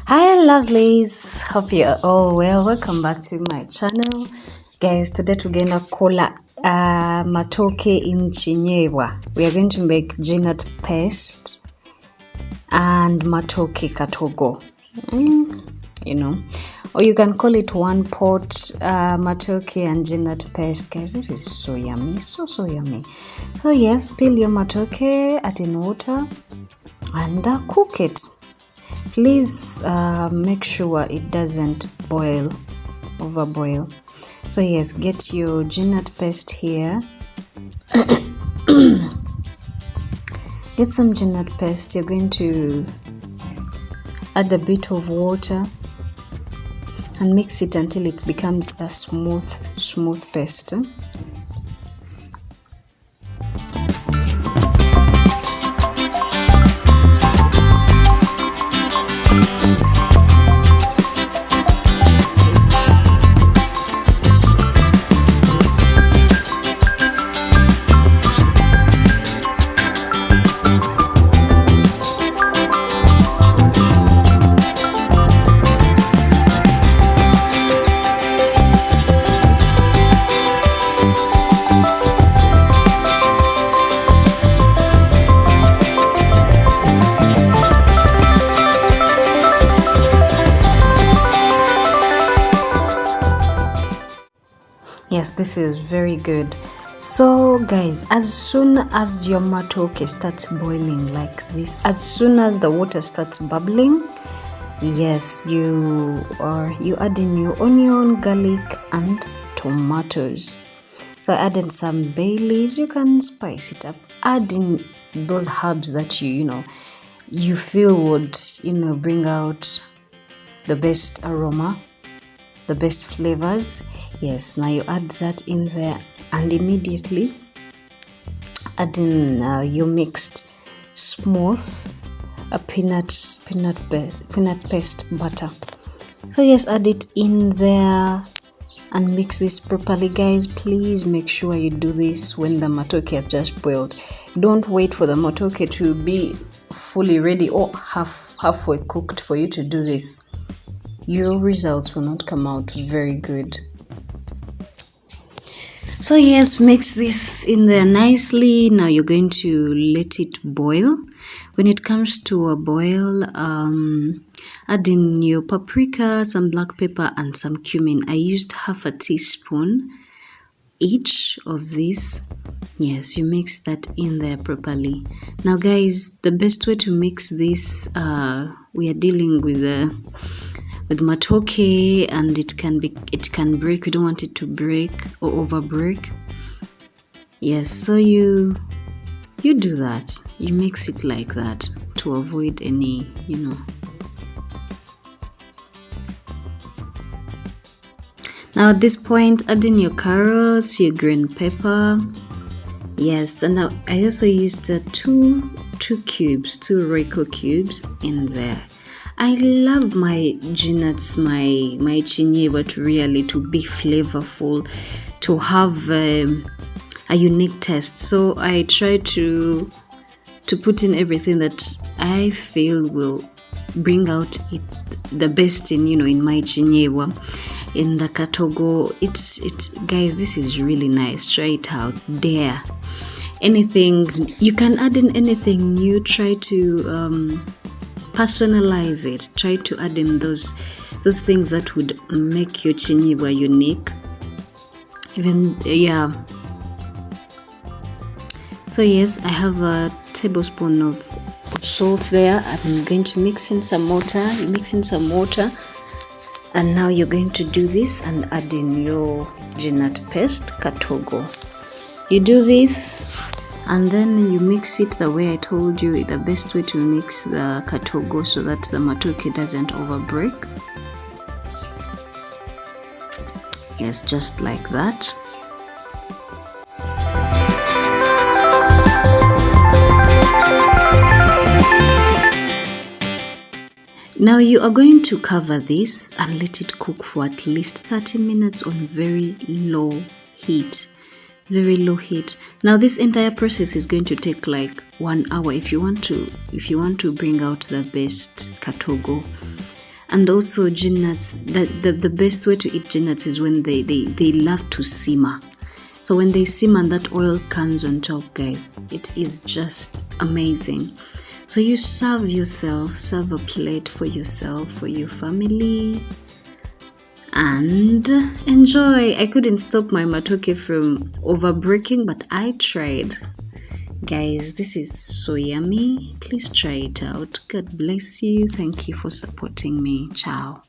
Hi lovelies, hope you're all well. Welcome back to my channel guys. Today tugenda kola matoke in chinyewa. We are going to make peanut paste and matoke katogo, or you can call it one pot matoke and peanut paste. Guys, this is so yummy, so yummy. So yes, peel your matoke, add in water and cook it. Please make sure it doesn't overboil. So yes, get your peanut paste here. Get some peanut paste. You're going to add a bit of water and mix it until it becomes a smooth paste. Yes, this is very good. So guys, as soon as your matoke starts boiling like this, as soon as the water starts bubbling, yes, you add in your onion, garlic and tomatoes. So I added some bay leaves. You can spice it up. Add in those herbs that you feel would bring out the best aroma, the best flavors. Yes, now you add that in there and immediately add in your mixed smooth peanut paste butter. So yes, add it in there and mix this properly. Guys, please make sure you do this when the matoke has just boiled. Don't wait for the matoke to be fully ready or halfway cooked for you to do this. Your results will not come out very good. So yes, mix this in there nicely. Now you're going to let it boil. When it comes to a boil, add in your paprika, some black pepper and some cumin. I used half a teaspoon each of these. Yes, you mix that in there properly. Now guys, the best way to mix this, we are dealing with matoke and it can break. We don't want it to break or over break. Yes, so you do that. You mix it like that to avoid any Now at this point, add in your carrots, your green pepper. Yes, and now I also used two Royco cubes in there. I love my peanuts, my chinyewa to be flavorful, to have a unique taste. So I try to put in everything that I feel will bring out the best in my chinyewa, in the katogo. It's guys, this is really nice. Try it out. Dare anything, you can add in anything new. Try to personalize it. Try to add in those things that would make your chinyewa unique. So yes, I have a tablespoon of salt there. I'm going to mix in some water. You mix in some water, and now you're going to do this and add in your peanut paste katogo. You do this and then you mix it the way I told you, the best way to mix the katogo so that the matoke doesn't overbreak. Yes, just like that. Now you are going to cover this and let it cook for at least 30 minutes on very low heat. very low heat. Now this entire process is going to take like 1 hour if you want to bring out the best katogo. And also gin nuts, the best way to eat gin nuts is when they love to simmer. So when they simmer and that oil comes on top, guys, it is just amazing. So you serve a plate for yourself, for your family, and enjoy. I couldn't stop my matoke from over breaking, but I tried. Guys, this is so yummy. Please try it out. God bless you. Thank you for supporting me. Ciao.